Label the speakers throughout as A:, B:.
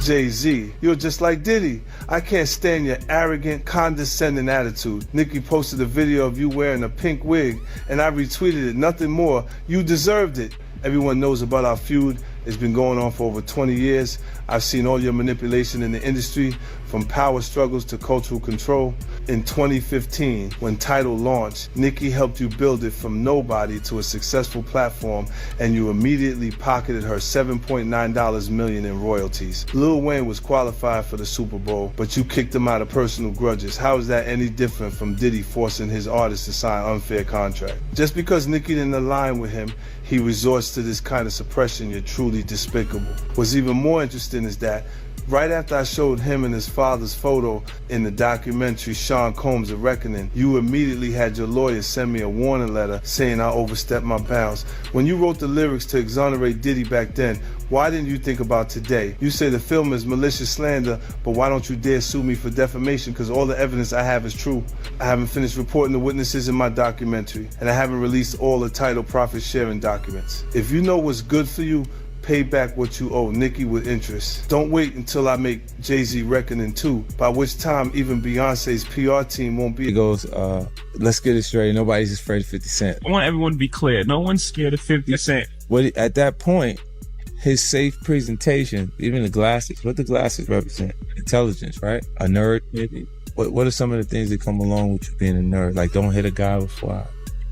A: Jay-Z, you're just like Diddy. I can't stand your arrogant, condescending attitude. Nicki posted a video of you wearing a pink wig, and I retweeted it. Nothing more. You deserved it. Everyone knows about our feud. It's been going on for over 20 years. I've seen all your manipulation in the industry, from power struggles to cultural control. In 2015, when Tidal launched, Nicki helped you build it from nobody to a successful platform, and you immediately pocketed her $7.9 million in royalties. Lil Wayne was qualified for the Super Bowl, but you kicked him out of personal grudges. How is that any different from Diddy forcing his artists to sign unfair contracts? Just because Nicki didn't align with him, he resorts to this kind of suppression. You're truly despicable. What's even more interesting is that right after I showed him and his father's photo in the documentary Sean Combs: A Reckoning, you immediately had your lawyer send me a warning letter saying I overstepped my bounds. When you wrote the lyrics to exonerate Diddy back then, why didn't you think about today? You say the film is malicious slander, but why don't you dare sue me for defamation? Because all the evidence I have is true. I haven't finished reporting the witnesses in my documentary, and I haven't released all the Tidal profit sharing documents. If you know what's good for you, pay back what you owe Nicki with interest. Don't wait until I make Jay-Z Reckoning 2, by which time even Beyonce's PR team won't be.
B: He goes, let's get it straight. Nobody's afraid of 50 Cent.
C: I want everyone to be clear. No one's scared of 50 Cent.
B: At that point, his safe presentation, even the glasses, what the glasses represent? Intelligence, right? A nerd, maybe? What are some of the things that come along with you being a nerd? Like, don't hit a guy with fly.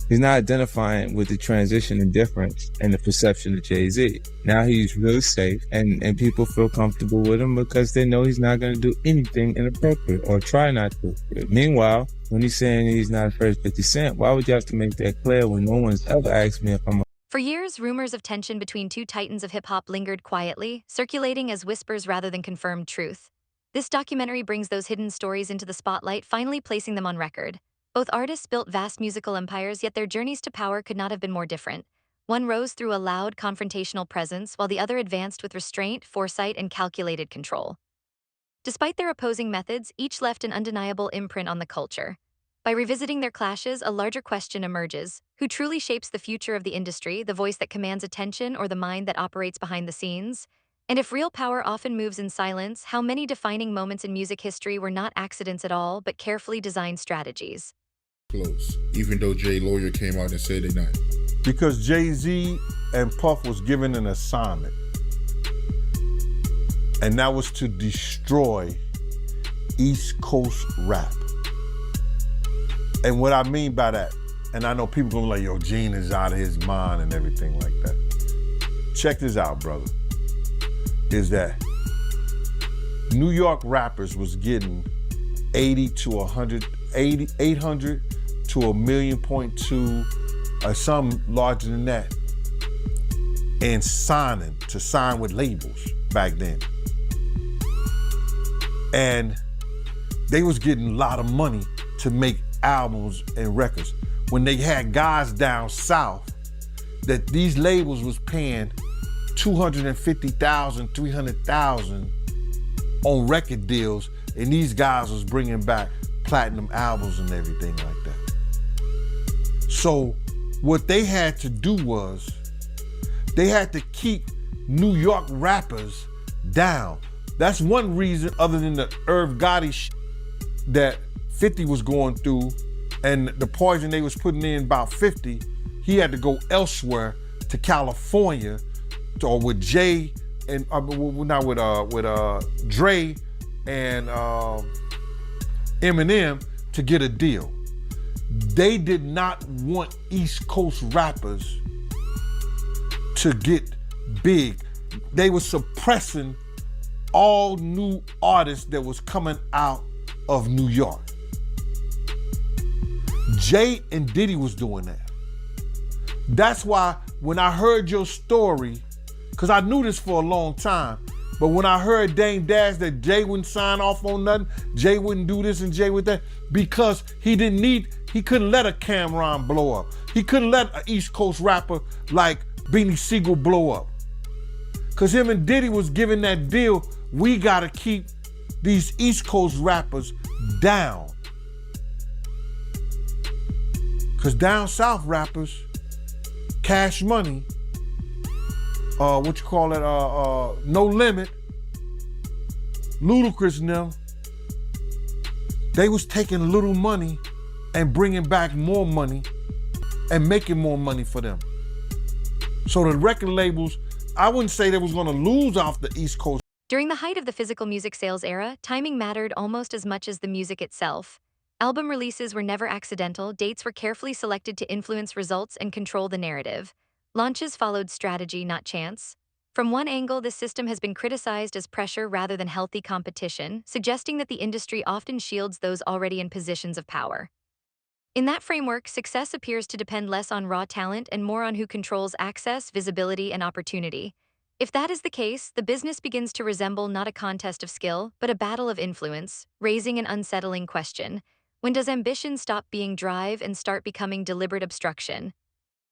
B: He's not identifying with the transition and difference and the perception of Jay-Z. Now he's really safe, and people feel comfortable with him because they know he's not going to do anything inappropriate or try not to. Meanwhile, when he's saying he's not afraid of 50 Cent, why would you have to make that clear when no one's ever asked me if I'm a...
D: For years, rumors of tension between two titans of hip-hop lingered quietly, circulating as whispers rather than confirmed truth. This documentary brings those hidden stories into the spotlight, finally placing them on record. Both artists built vast musical empires, yet their journeys to power could not have been more different. One rose through a loud, confrontational presence, while the other advanced with restraint, foresight, and calculated control. Despite their opposing methods, each left an undeniable imprint on the culture. By revisiting their clashes, a larger question emerges. Who truly shapes the future of the industry, the voice that commands attention or the mind that operates behind the scenes? And if real power often moves in silence, how many defining moments in music history were not accidents at all, but carefully designed strategies?
E: Close, even though Jay lawyer came out and said they're not.
F: Because Jay-Z and Puff was given an assignment, and that was to destroy East Coast rap. And what I mean by that, and I know people gonna be like, yo, Gene is out of his mind and everything like that. Check this out, brother, is that New York rappers was getting 800 to 1.2 million, or some larger than that, and sign with labels back then. And they was getting a lot of money to make albums and records. When they had guys down south that these labels was paying $250,000, $300,000 on record deals, and these guys was bringing back platinum albums and everything like that. So what they had to do was, they had to keep New York rappers down. That's one reason, other than the Irv Gotti shit that 50 was going through and the poison they was putting in about 50, he had to go elsewhere to California or with Jay and not with Dre and Eminem to get a deal. They did not want East Coast rappers to get big. They were suppressing all new artists that was coming out of New York. Jay and Diddy was doing that. That's why when I heard your story, because I knew this for a long time, but when I heard Dame Dash that Jay wouldn't sign off on nothing, Jay wouldn't do this and Jay would that, because he couldn't let a Cameron blow up. He couldn't let an East Coast rapper like Beanie Siegel blow up. Because him and Diddy was giving that deal, we gotta keep these East Coast rappers down. Because down south rappers, Cash Money, No Limit, Ludacris and them, they was taking little money and bringing back more money and making more money for them. So the record labels, I wouldn't say they was gonna lose off the East Coast.
D: During the height of the physical music sales era, timing mattered almost as much as the music itself. Album releases were never accidental, dates were carefully selected to influence results and control the narrative. Launches followed strategy, not chance. From one angle, this system has been criticized as pressure rather than healthy competition, suggesting that the industry often shields those already in positions of power. In that framework, success appears to depend less on raw talent and more on who controls access, visibility, and opportunity. If that is the case, the business begins to resemble not a contest of skill, but a battle of influence, raising an unsettling question. When does ambition stop being drive and start becoming deliberate obstruction?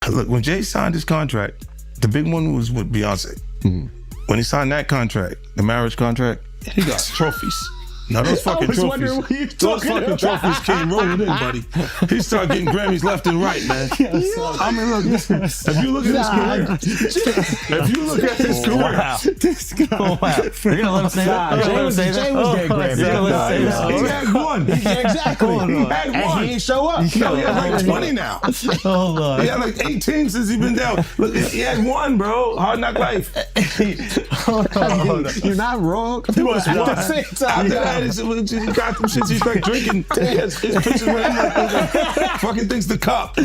A: Look, when Jay signed his contract, the big one was with Beyonce. When he signed that contract, the marriage contract, he got trophies. Now those fucking trophies, those fucking trophies came rolling in, buddy. He started getting Grammys left and right, man. I mean, look, listen, if you look at his career,
G: This guy. You're gonna let him say that? Jay was getting Grammys.
A: he had one.
G: Exactly.
A: He had
G: And
A: one.
G: he ain't show up.
A: He has like 20 now.
G: Hold on.
A: He had like 18 since he been down. Look, he had one, bro. Hard Knock Life.
G: Hold on. You're not wrong.
A: He was
G: At
A: one.
G: the same time.
A: After that, he got them shits. He's like drinking. His pictures with him like fucking things to cup.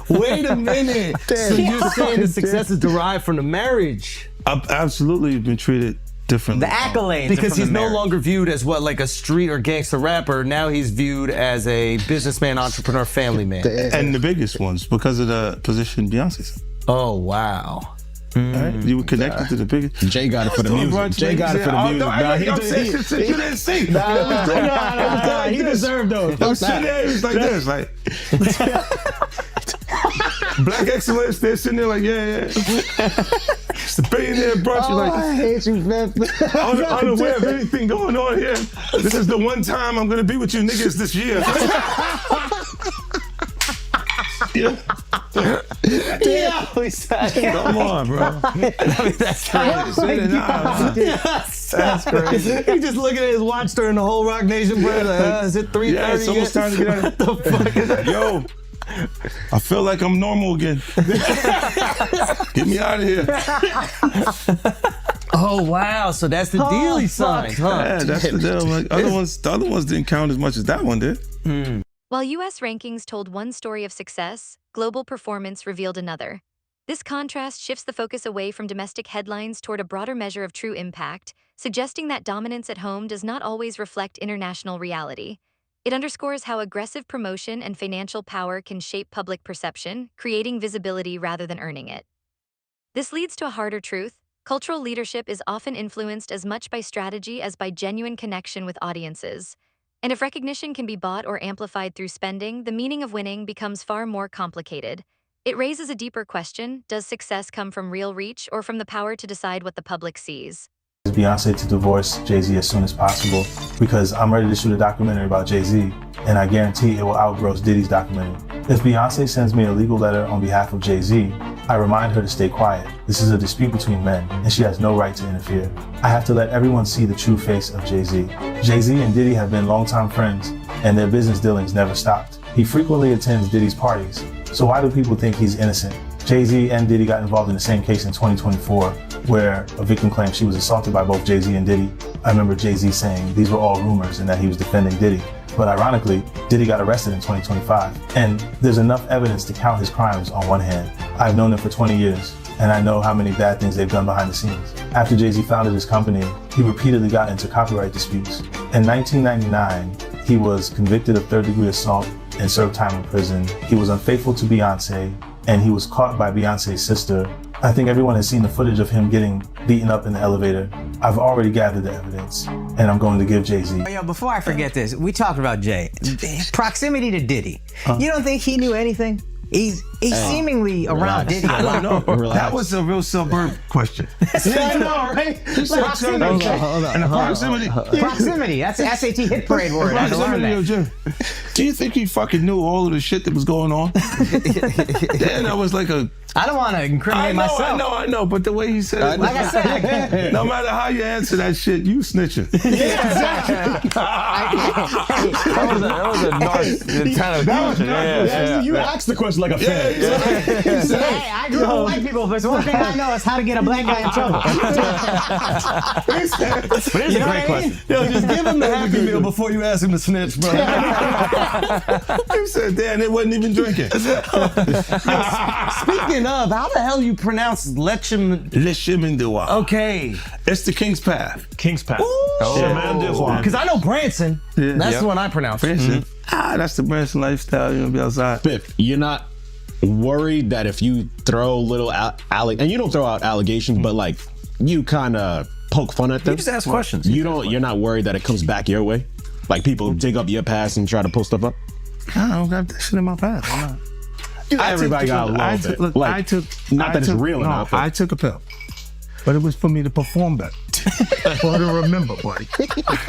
G: Wait a minute. So you're saying the success is derived from the marriage?
A: I've absolutely been treated differently.
H: The accolades.
G: Because he's no
H: marriage.
G: longer viewed as what, like a street or gangster rapper. Now he's viewed as a businessman, entrepreneur, family man.
A: And the biggest ones because of the position Beyonce's.
G: Oh, wow.
A: Right? You were connected to the biggest.
I: Jay got it for the music. Jay got it for the music.
A: You didn't see.
I: He deserved those.
A: I'm sitting there, it's like this, like Black excellence. They're sitting there like, yeah. It's the billionaire brunch. You're like,
I: I hate you, man.
A: unaware of anything going on here. This is the one time I'm gonna be with you niggas this year. Yeah. Come on, bro.
G: That's crazy. That's crazy. He's just looking at his watch during the whole Rock Nation break. Like, is it 3:30?
A: Yeah, it's almost time to get out.
G: What the fuck is that?
A: Yo, I feel like I'm normal again. Get me out of here.
G: Oh wow! So that's the deal he signed, huh?
A: Yeah, that's the deal. Like, the other ones didn't count as much as that one did.
D: While U.S. rankings told one story of success, global performance revealed another. This contrast shifts the focus away from domestic headlines toward a broader measure of true impact, suggesting that dominance at home does not always reflect international reality. It underscores how aggressive promotion and financial power can shape public perception, creating visibility rather than earning it. This leads to a harder truth. Cultural leadership is often influenced as much by strategy as by genuine connection with audiences. And if recognition can be bought or amplified through spending, the meaning of winning becomes far more complicated. It raises a deeper question: does success come from real reach or from the power to decide what the public sees?
J: Beyonce to divorce Jay-Z as soon as possible because I'm ready to shoot a documentary about Jay-Z, and I guarantee it will outgross Diddy's documentary. If Beyonce sends me a legal letter on behalf of Jay-Z, I remind her to stay quiet. This is a dispute between men, and she has no right to interfere. I have to let everyone see the true face of Jay-Z. Jay-Z and Diddy have been longtime friends, and their business dealings never stopped. He frequently attends Diddy's parties, so why do people think he's innocent? Jay-Z and Diddy got involved in the same case in 2024, where a victim claimed she was assaulted by both Jay-Z and Diddy. I remember Jay-Z saying these were all rumors and that he was defending Diddy. But ironically, Diddy got arrested in 2025. And there's enough evidence to count his crimes on one hand. I've known them for 20 years, and I know how many bad things they've done behind the scenes. After Jay-Z founded his company, he repeatedly got into copyright disputes. In 1999, he was convicted of third-degree assault and served time in prison. He was unfaithful to Beyonce, and he was caught by Beyonce's sister. I think everyone has seen the footage of him getting beaten up in the elevator. I've already gathered the evidence, and I'm going to give Jay-Z.
H: Yo, before I forget this, we talked about Jay. Proximity to Diddy. You don't think he knew anything? He's seemingly around Diddy a lot.
A: I don't know. That was a real suburb question.
H: I know, right? Proximity.
A: And the proximity.
H: Proximity. That's the SAT hit parade word. I had to learn that.
A: Do you think he fucking knew all of the shit that was going on? Then I was like a
G: I don't want to incriminate myself.
A: I know, but the way he said it,
G: Like I said,
A: no matter how you answer that shit, you snitching.
B: That was a narc kind of question.
I: You asked the question like a fan.
H: Hey, I grew up with white people, but the one thing I know is how to get a black guy in trouble.
B: But it's a great question.
G: Yo, just give him the Happy Meal before you ask him to snitch, bro.
A: He said, damn, it wasn't even drinking.
G: Speaking of, how the hell you pronounce Lechem?
A: Le chemin de roi.
G: Okay.
A: It's the King's Path.
I: King's Path.
A: Chemin de roi.
G: Because I know Branson. That's
A: Yep.
G: the one I pronounce.
A: Branson. That's the Branson lifestyle. You gonna be outside.
I: Biff, you're not worried that if you throw little and you don't throw out allegations, but like you kind of poke fun at them.
B: You just ask questions.
I: You're not worried that it comes back your way? Like people dig up your past and try to pull stuff up?
A: I don't got that shit in my past. I'm not.
I: Everybody got a little bit. Like, not that it's real or not.
A: I took a pill, but it was for me to perform better. For her to remember, buddy.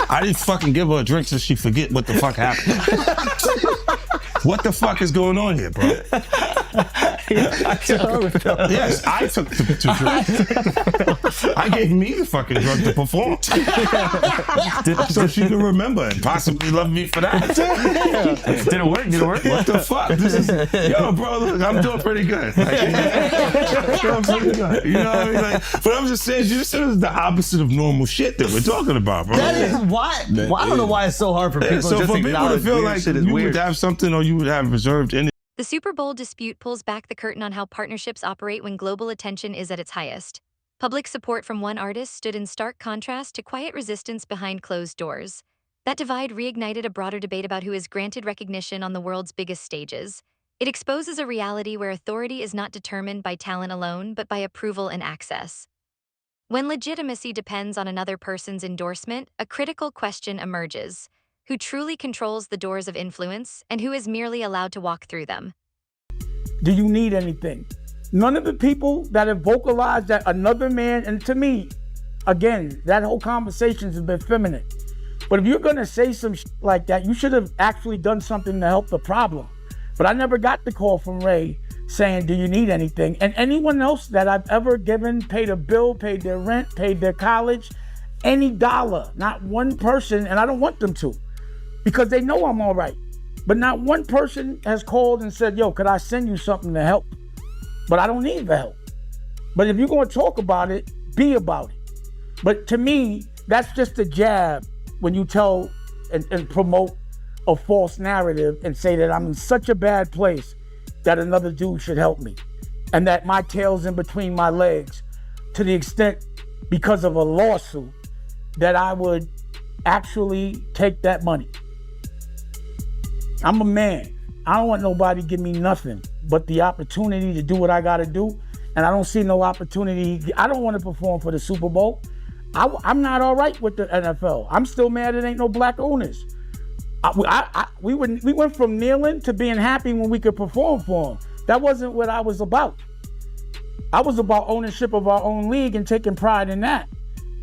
A: I didn't fucking give her a drink so she forget what the fuck happened. What the fuck is going on here, bro? Yes, I took the drink. I gave me the fucking drug to perform. So she could remember and possibly love me for that.
B: Did it work?
A: What the fuck? This is, yo, bro, look, I'm doing pretty good. Like, I'm pretty good. You know what I mean? Like, but I'm just saying, this is the opposite of normal shit that we're talking about, bro.
G: That is why. Well, I don't know why it's so hard for people
A: So
G: just
A: for
G: to
A: people to
G: acknowledge
A: feel
G: weird
A: like
G: shit is
A: you
G: weird.
A: would have something or you would have reserved any.
D: The Super Bowl dispute pulls back the curtain on how partnerships operate when global attention is at its highest. Public support from one artist stood in stark contrast to quiet resistance behind closed doors. That divide reignited a broader debate about who is granted recognition on the world's biggest stages. It exposes a reality where authority is not determined by talent alone, but by approval and access. When legitimacy depends on another person's endorsement, a critical question emerges. Who truly controls the doors of influence, and who is merely allowed to walk through them?
K: Do you need anything? None of the people that have vocalized that another man, and to me, again, that whole conversation has been feminine. But if you're gonna say some like that, you should have actually done something to help the problem. But I never got the call from Ray saying, do you need anything? And anyone else that I've ever given, paid a bill, paid their rent, paid their college, any dollar, not one person, and I don't want them to, because they know I'm all right. But not one person has called and said, yo, could I send you something to help? But I don't need the help. But if you're gonna talk about it, be about it. But to me, that's just a jab when you tell and promote a false narrative and say that I'm in such a bad place that another dude should help me. And that my tail's in between my legs to the extent, because of a lawsuit, that I would actually take that money. I'm a man. I don't want nobody to give me nothing but the opportunity to do what I gotta do. And I don't see no opportunity. I don't want to perform for the Super Bowl. I'm not all right with the NFL. I'm still mad it ain't no black owners. We went from kneeling to being happy when we could perform for them. That wasn't what I was about. I was about ownership of our own league and taking pride in that.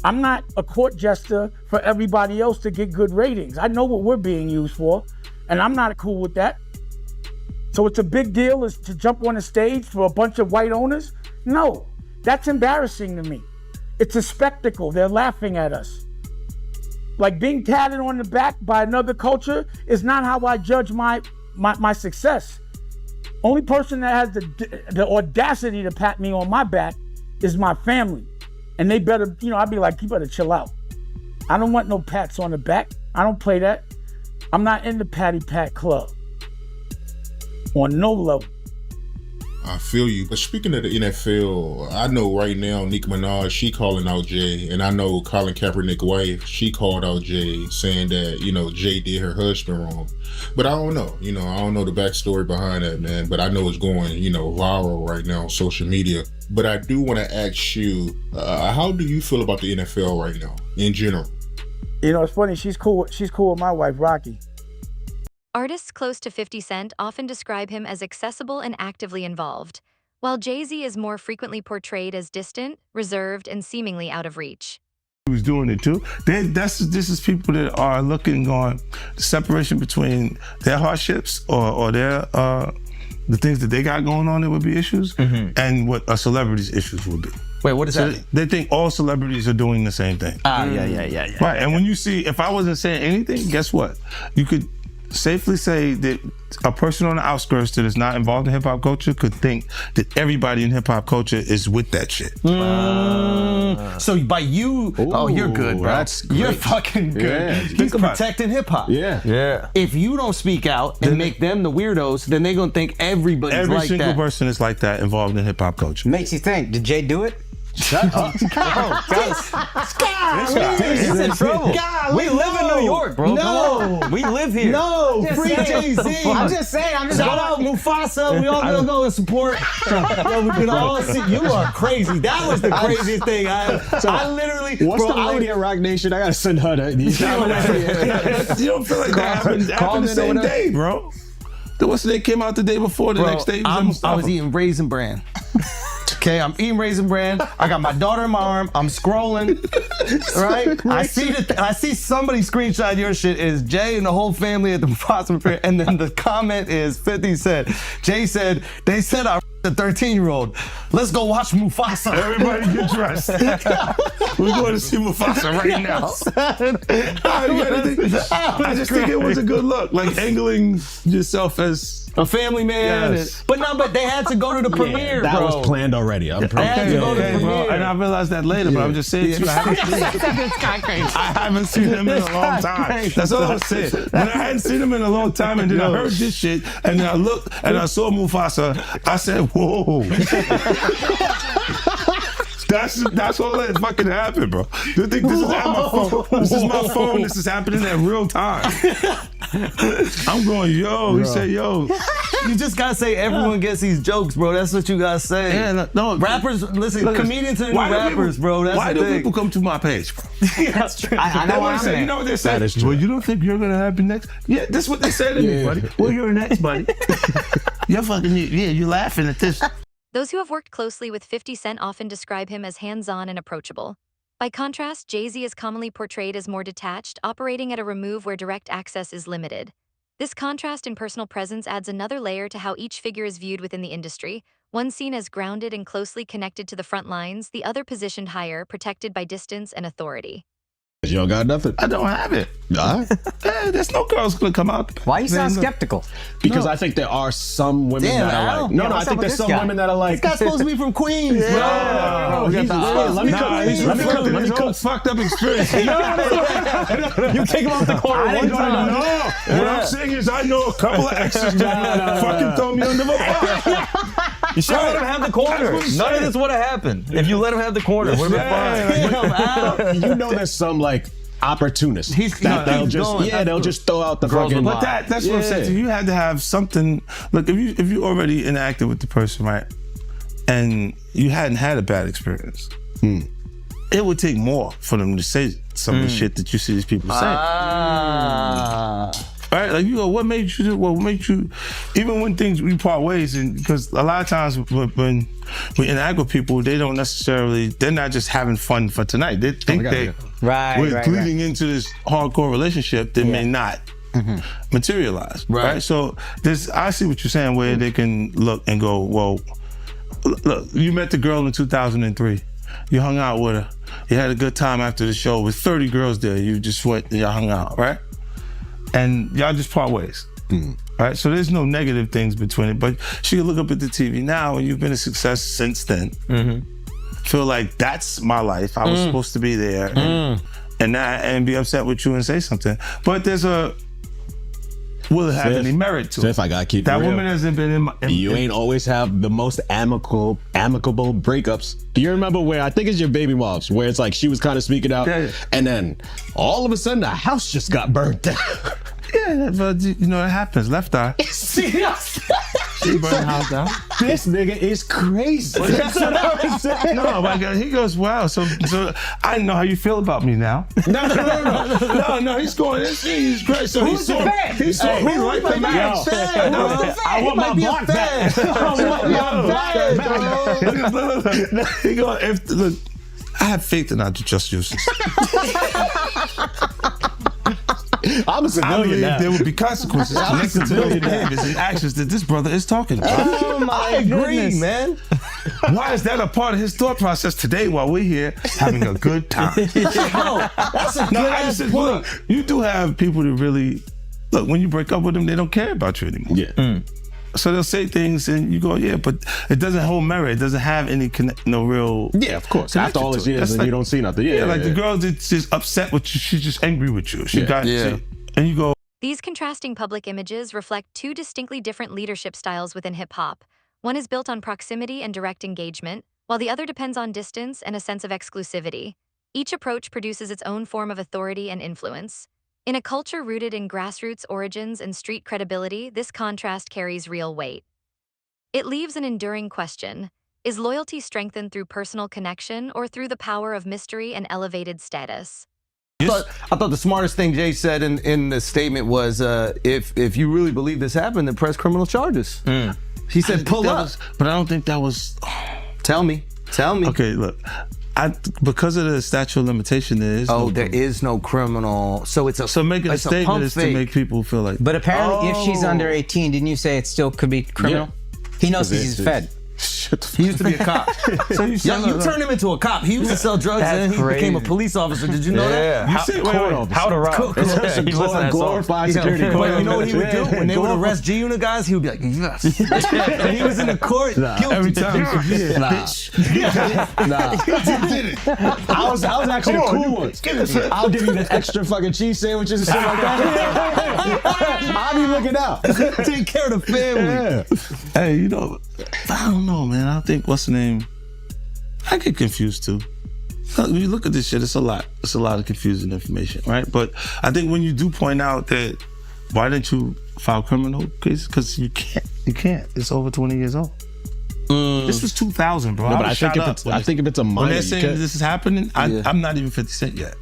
K: I'm not a court jester for everybody else to get good ratings. I know what we're being used for, and I'm not cool with that. So it's a big deal is to jump on a stage for a bunch of white owners? No, that's embarrassing to me. It's a spectacle. They're laughing at us. Like being patted on the back by another culture is not how I judge my success. Only person that has the audacity to pat me on my back is my family. And they better, I'd be like, you better chill out. I don't want no pats on the back. I don't play that. I'm not in the patty pat club. On no level.
E: I feel you. But speaking of the NFL, I know right now Nicki Minaj, she calling out Jay. And I know Colin Kaepernick's wife, she called out Jay saying that, Jay did her husband wrong. But I don't know. I don't know the backstory behind that, man. But I know it's going, viral right now on social media. But I do want to ask you, how do you feel about the NFL right now, in general?
K: It's funny. She's cool with my wife, Rocky.
D: Artists close to 50 Cent often describe him as accessible and actively involved, while Jay-Z is more frequently portrayed as distant, reserved, and seemingly out of reach.
A: He was doing it too. This is people that are looking on the separation between their hardships or their the things that they got going on that would be issues, and what a celebrity's issues would be.
G: Wait, what does that mean?
A: They think all celebrities are doing the same thing.
G: Yeah.
A: Right, and when you see, if I wasn't saying anything, guess what? You could safely say that a person on the outskirts that is not involved in hip-hop culture could think that everybody in hip-hop culture is with that shit.
G: So by you, you're good, bro. You're fucking good. You're protecting hip-hop.
I: Yeah.
G: If you don't speak out and make them the weirdos, then they're going to think everybody's
A: Every
G: like
A: single
G: that.
A: person is like that involved in hip-hop culture.
H: Makes you think, did Jay do it?
I: Shut up.
H: He's in trouble.
G: We live in New York, bro.
H: No.
G: We live here.
H: No, free
G: Jay-Z.
H: I'm just saying.
G: Shout out Mufasa. We all gonna go and support. Yo, we can all see. You are crazy. That was the crazy thing. I literally.
I: What's the lady at Rock Nation? I gotta send her these.
A: You don't feel like that happened the same day, bro. What's the day came out the day before, the next day?
G: I was eating Raisin Bran. Okay, I'm eating Raisin Bran. I got my daughter in my arm. I'm scrolling, right? I see somebody screenshot your shit. Is Jay and the whole family at the Mufasa Fair? And then the comment is 50 said, Jay said, they said I a 13-year-old. Let's go watch Mufasa.
A: Everybody get dressed. We're going to see Mufasa right now. I just think it was a good look, like angling yourself as
G: a family man.
A: Yes.
G: But they had to go to the premiere,
I: that
G: bro.
I: was planned already. I'm
G: They had to go to the premiere.
A: And I realized that later, but I'm just saying to you, I haven't seen him in a long time. That's all I'm saying. When I hadn't seen him in a long time, and then I heard this shit, and then I looked and I saw Mufasa, I said, whoa. That's all that fucking happened, bro. You think this is at my phone? This is my phone. This is happening at real time. I'm going, yo. He said, yo.
G: You just gotta say everyone gets these jokes, bro. That's what you gotta say.
A: Yeah, no.
G: Rappers, listen, comedians are new rappers, bro. That's
A: why
G: the
A: do
G: thing.
A: people come to my page, bro?
G: That's true.
H: I know what I'm saying.
A: You know what they say?
I: That is true.
A: Well, you don't think you're gonna happen next? Yeah, that's what they said to me, buddy. Well, you're next, buddy. You're fucking, you're laughing at this.
D: Those who have worked closely with 50 Cent often describe him as hands-on and approachable. By contrast, Jay-Z is commonly portrayed as more detached, operating at a remove where direct access is limited. This contrast in personal presence adds another layer to how each figure is viewed within the industry, one seen as grounded and closely connected to the front lines, the other positioned higher, protected by distance and authority.
I: You don't got nothing.
A: I don't have it. There's no girls gonna come out.
H: Why you sound skeptical?
I: Because I think there are some women that are like. No, I think there's some women that are like.
G: This guy's supposed to be from Queens, bro.
A: Let me cook fucked up experience.
G: You take him off the corner one time.
A: No. What I'm saying is I know a couple of exes that fucking throw me under the bus.
L: You should let him have the corner. None of this would have happened if you let him have the corner. Would have been fine.
I: You know, there's some like opportunists. They'll just throw out the fucking.
A: But that's what I'm saying. You had to have something. Look, if you already interacted with the person, right, and you hadn't had a bad experience, it would take more for them to say some of the shit that you see these people say. Right? Like, you go, what made you do? What made you, even when we part ways, and because a lot of times when we interact with people, they're not just having fun for tonight. They think we're leading into this hardcore relationship that may not materialize. Right? So I see what you're saying, where they can look and go, well, look, you met the girl in 2003. You hung out with her. You had a good time after the show with 30 girls there. You just went and y'all hung out, right? And y'all just part ways, right? So there's no negative things between it, but she can look up at the TV now, and you've been a success since then. Feel like that's my life. I was supposed to be there, and be upset with you and say something. But will it have any merit to it?
I: If I gotta keep
A: that
I: it real,
A: woman hasn't been in
I: you ain't always have the most amicable breakups. Do you remember where, I think it's your baby moms, where it's like she was kind of speaking out, and then all of a sudden the house just got burnt down.
A: Yeah, but you know it happens. Left eye. She burned the house down.
I: This nigga is crazy.
A: That's what I was saying. No, my God, he goes, wow. So I know how you feel about me now. No. He's going. He's great. So he saw me like the match.
I: I want my block back.
A: He goes, look, I have faith in our justice.
I: I'm a
B: I
I: civilian
B: believe
I: now.
B: there would be consequences connected to those behaviors and actions that this brother is talking about.
G: Oh my
B: I agree,
G: goodness.
B: man. Why is that a part of his thought process today while we're here having a good time?
G: That's a good
B: I
G: ass
B: just
G: point.
B: look, you do have people that really look, when you break up with them, they don't care about you anymore.
I: Yeah.
B: So they'll say things and you go, yeah, but it doesn't hold merit. It doesn't have any no real.
I: Yeah, of course. After all these years,
B: That's
I: and
B: like-
I: you don't see nothing. Yeah,
B: like the girl that's just upset with you. She's just angry with you. She got you. And you go,
D: These contrasting public images reflect two distinctly different leadership styles within hip-hop. One is built on proximity and direct engagement, while the other depends on distance and a sense of exclusivity. Each approach produces its own form of authority and influence. In a culture rooted in grassroots origins and street credibility, this contrast carries real weight. It leaves an enduring question. Is loyalty strengthened through personal connection or through the power of mystery and elevated status?
G: I thought the smartest thing Jay said in the statement was, if you really believe this happened, then press criminal charges. He said, pull up.
B: but I don't think that was.
G: Tell me.
B: Okay, look. Because of the statute of limitation, there is.
G: There is no criminal. So it's a.
B: So making a
G: it's
B: statement
G: pump
B: is to
G: fake.
B: make people feel like.
H: But apparently, if she's under 18, didn't you say it still could be criminal? He knows
I: Because
H: he's
I: it's-
H: fed.
G: He used to be a cop.
B: So you
G: you turned him into a cop. He used to sell drugs and then he became a police officer. Did you know that?
L: How to rob. He listened to that song.
I: Glorified security.
G: But you know what he would do? When they would arrest G-Unit guys, he would be like, yes. And he was in the court.
B: Every time.
I: I was actually the cool one. I'll give you the extra fucking cheese sandwiches and shit like that. I'll be looking out.
G: Take care of the family.
B: Hey, you know, I don't know, man. I think what's the name? I get confused too. When you look at this shit, it's a lot. It's a lot of confusing information, right? But I think when you do point out that, why didn't you file criminal case? Because you can't. You can't. It's over 20 years old. This was 2000, bro.
I: No, but
B: was
I: I think
B: shot up
I: if it's a minor,
B: when they're
I: you
B: saying
I: can't-
B: this is happening, I'm not even 50 Cent yet.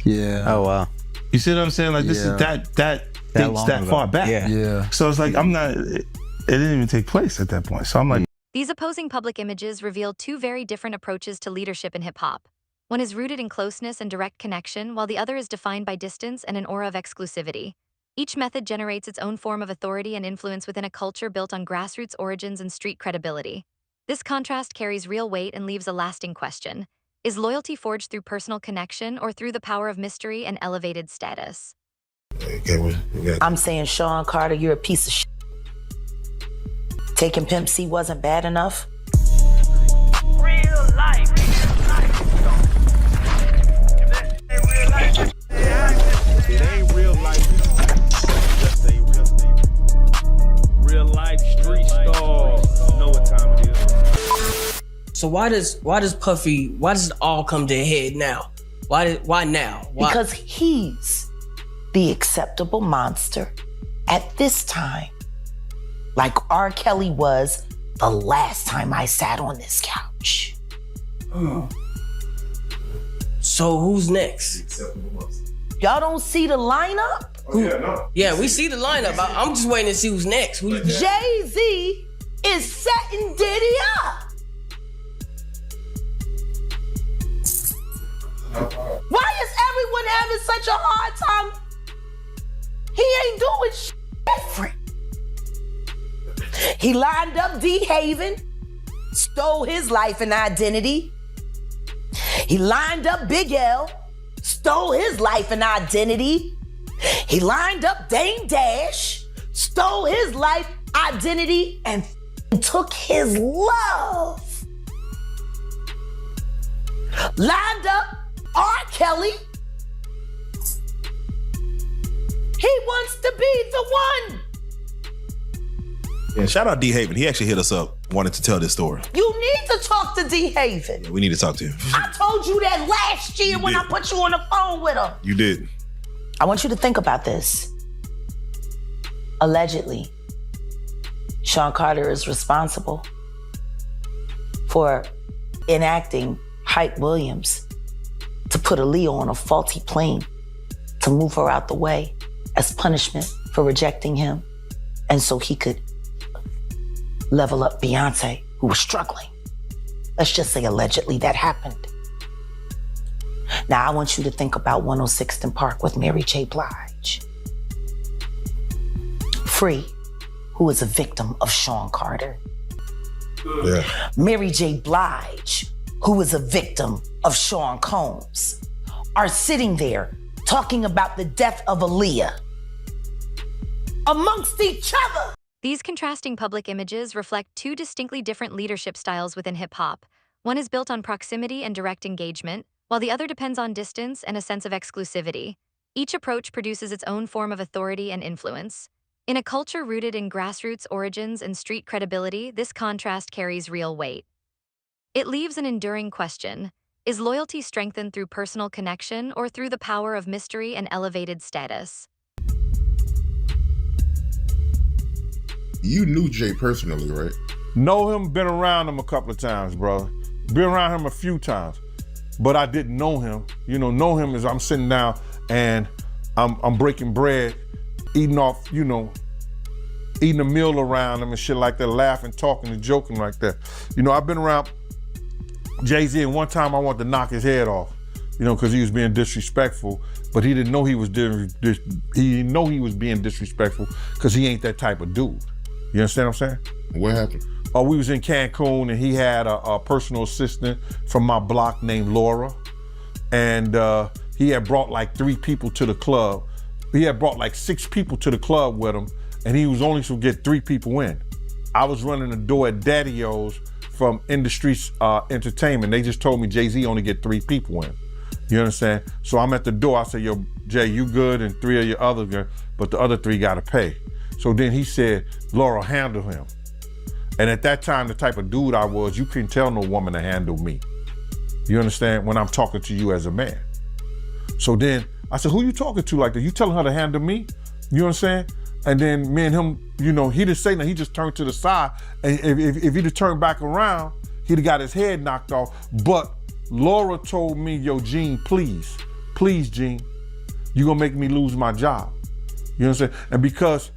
G: Yeah.
H: Oh, wow.
B: You see what I'm saying? Like this is that dates
H: long
B: that
H: ago.
B: far back.
G: Yeah.
B: So it's like I'm not. It didn't even take place at that point. So I'm like.
D: These opposing public images reveal two very different approaches to leadership in hip-hop. One is rooted in closeness and direct connection, while the other is defined by distance and an aura of exclusivity. Each method generates its own form of authority and influence within a culture built on grassroots origins and street credibility. This contrast carries real weight and leaves a lasting question. Is loyalty forged through personal connection or through the power of mystery and elevated status?
M: I'm saying, Sean Carter, you're a piece of shit. Taking Pimp C wasn't bad enough.
N: Real life. It ain't real life. Just say real life street star. Know what time it is.
O: So why does it all come to a head now? Why now? Why?
M: Because he's the acceptable monster at this time. Like R. Kelly was the last time I sat on this couch.
O: So who's next?
M: Y'all don't see the lineup?
O: Yeah, we see the lineup. I'm just waiting to see who's next.
M: Jay-Z is setting Diddy up. Why is everyone having such a hard time? He ain't doing shit different. He lined up D. Haven, stole his life and identity. He lined up Big L, stole his life and identity. He lined up Dame Dash, stole his life, identity, and took his love. Lined up R. Kelly. He wants to be the one.
P: Yeah, shout out D. Haven. He actually hit us up, wanted to tell this story.
M: You need to talk to D. Haven.
P: We need to talk to him.
M: I told you that last year when I put you on the phone with him.
P: You did.
M: I want you to think about this. Allegedly, Sean Carter is responsible for enacting Hype Williams to put Aaliyah on a faulty plane to move her out the way as punishment for rejecting him, and so he could level up Beyonce, who was struggling. Let's just say allegedly that happened. Now I want you to think about 106th and Park with Mary J. Blige. Free, who is a victim of Sean Carter.
E: Yeah.
M: Mary J. Blige, who is a victim of Sean Combs, are sitting there talking about the death of Aaliyah amongst each other.
D: These contrasting public images reflect two distinctly different leadership styles within hip-hop. One is built on proximity and direct engagement, while the other depends on distance and a sense of exclusivity. Each approach produces its own form of authority and influence. In a culture rooted in grassroots origins and street credibility, this contrast carries real weight. It leaves an enduring question. Is loyalty strengthened through personal connection or through the power of mystery and elevated status?
E: You knew Jay personally, right?
F: Know him, been around him a couple of times, brother. Been around him a few times, but I didn't know him. You know him as I'm sitting down and I'm breaking bread, eating off, eating a meal around him and shit like that, laughing, talking and joking like that. I've been around Jay-Z, and one time I wanted to knock his head off, because he was being disrespectful, but he didn't know he was being disrespectful because he ain't that type of dude. You understand what I'm saying?
E: What happened?
F: We was in Cancun and he had a personal assistant from my block named Laura, and he had brought like 3 people to the club. He had brought like 6 people to the club with him, and he was only to get 3 people in. I was running the door at Daddy-O's from Industries Entertainment. They just told me Jay-Z only get 3 people in. You understand? So I'm at the door. I said, yo, Jay, you good, and 3 of your other good, but the other 3 gotta pay. So then he said, Laura, handle him. And at that time, the type of dude I was, you couldn't tell no woman to handle me. You understand? When I'm talking to you as a man. So then I said, who you talking to like that? You telling her to handle me? You understand? And then me and him, he didn't say nothing. He just turned to the side. And if he'd have turned back around, he'd have got his head knocked off. But Laura told me, yo, Gene, please, Gene, you gonna make me lose my job. You know what I'm saying? And because,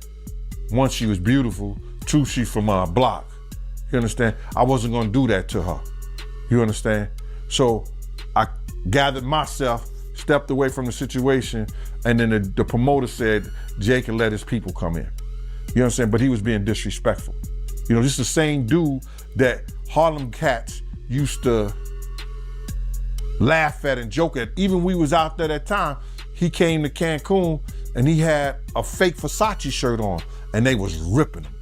F: 1, she was beautiful, 2, she's from our block. You understand? I wasn't gonna do that to her. You understand? So I gathered myself, stepped away from the situation, and then the promoter said Jay can let his people come in. You know what I'm saying? But he was being disrespectful. This is the same dude that Harlem cats used to laugh at and joke at. Even we was out there that time, he came to Cancun and he had a fake Versace shirt on, and they was ripping him.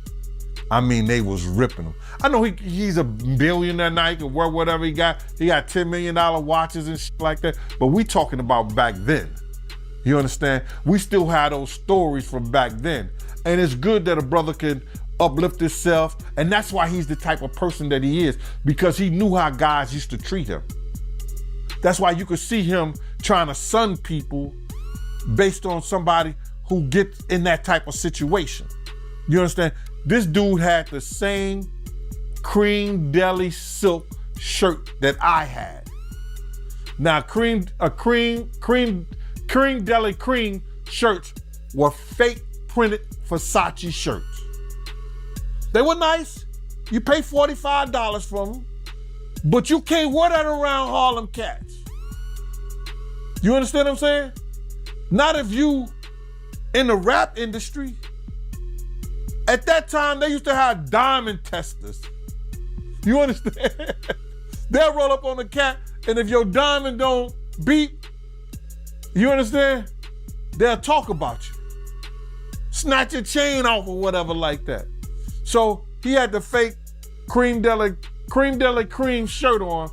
F: I mean, they was ripping him. I know he's a billionaire now, he can wear whatever he got. He got $10 million watches and shit like that, but we talking about back then. You understand? We still have those stories from back then. And it's good that a brother can uplift himself, and that's why he's the type of person that he is, because he knew how guys used to treat him. That's why you could see him trying to sun people based on somebody who gets in that type of situation. You understand? This dude had the same cream deli silk shirt that I had. Now, cream deli cream shirts were fake printed Versace shirts. They were nice. You pay $45 for them, but you can't wear that around Harlem cats. You understand what I'm saying? Not if you in the rap industry. At that time, they used to have diamond testers. You understand? They'll roll up on the cat, and if your diamond don't beat, you understand? They'll talk about you. Snatch your chain off or whatever like that. So he had the fake cream deli cream shirt on,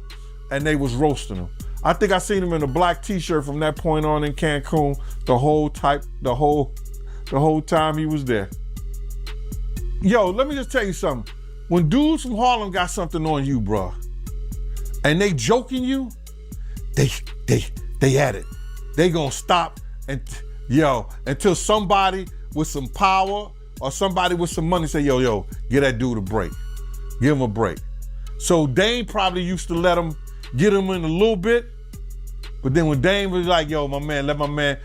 F: and they was roasting him. I think I seen him in a black t-shirt from that point on in Cancun the whole time he was there. Yo, let me just tell you something. When dudes from Harlem got something on you, bro, and they joking you, they at it. They gonna stop until somebody with some power or somebody with some money say, yo, get that dude a break. Give him a break. So Dame probably used to let him get him in a little bit, but then when Dame was like, yo, my man, let my man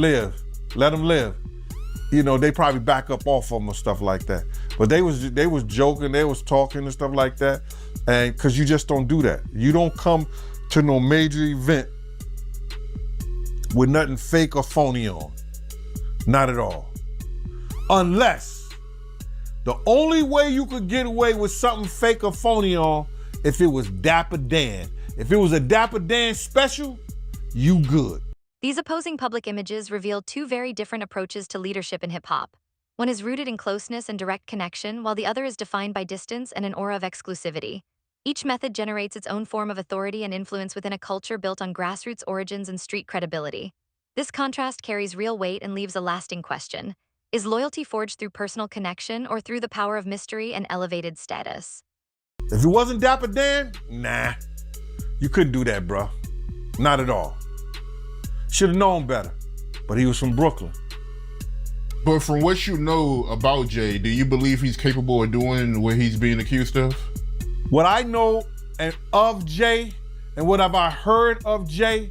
F: live. Let him live. They probably back up off of him or stuff like that. But they was joking, they was talking and stuff like that. And cause you just don't do that. You don't come to no major event with nothing fake or phony on. Not at all. Unless the only way you could get away with something fake or phony on if it was Dapper Dan. If it was a Dapper Dan special, you good.
D: These opposing public images reveal two very different approaches to leadership in hip-hop. One is rooted in closeness and direct connection, while the other is defined by distance and an aura of exclusivity. Each method generates its own form of authority and influence within a culture built on grassroots origins and street credibility. This contrast carries real weight and leaves a lasting question. Is loyalty forged through personal connection or through the power of mystery and elevated status?
F: If it wasn't Dapper Dan, nah. You couldn't do that, bro. Not at all. Should have known better, but he was from Brooklyn.
E: But from what you know about Jay, do you believe he's capable of doing what he's being accused of?
F: What I know and of Jay, and what have I heard of Jay,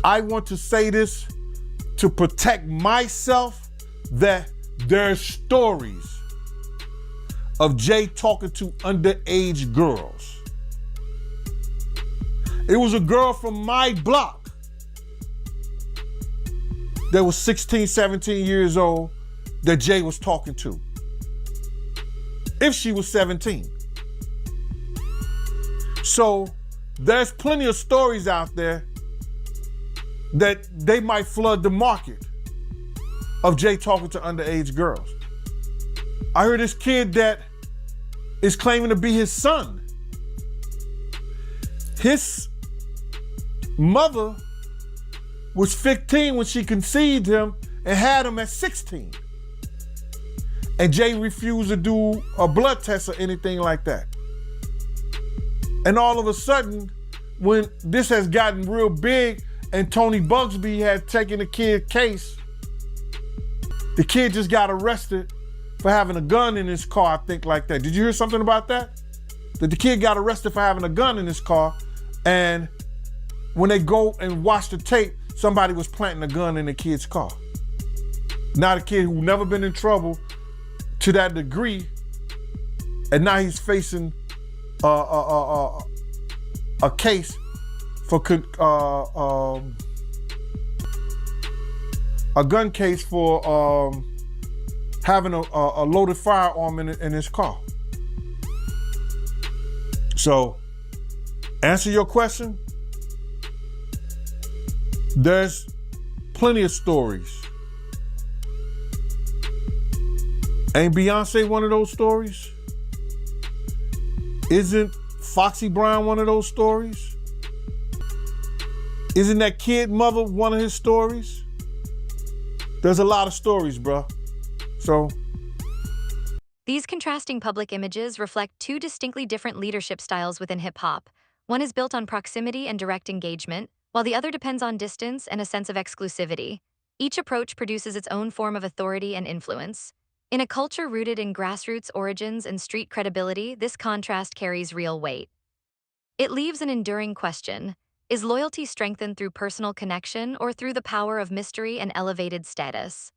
F: I want to say this to protect myself, that there's stories of Jay talking to underage girls. It was a girl from my block that was 16, 17 years old that Jay was talking to. If she was 17. So there's plenty of stories out there that they might flood the market of Jay talking to underage girls. I heard this kid that is claiming to be his son. His mother was 15 when she conceived him and had him at 16. And Jay refused to do a blood test or anything like that. And all of a sudden, when this has gotten real big and Tony Bugsby had taken the kid case, the kid just got arrested for having a gun in his car, I think, like that. Did you hear something about that? That the kid got arrested for having a gun in his car, and when they go and watch the tape, somebody was planting a gun in the kid's car. Now the kid who never been in trouble to that degree, and now he's facing a case for a gun case for having a loaded firearm in his car. So, answer your question, there's plenty of stories. Ain't Beyonce one of those stories? Isn't Foxy Brown one of those stories? Isn't that kid mother one of his stories? There's a lot of stories, bro. So,
D: these contrasting public images reflect two distinctly different leadership styles within hip-hop. One is built on proximity and direct engagement, while the other depends on distance and a sense of exclusivity. Each approach produces its own form of authority and influence. In a culture rooted in grassroots origins and street credibility, this contrast carries real weight. It leaves an enduring question: is loyalty strengthened through personal connection or through the power of mystery and elevated status?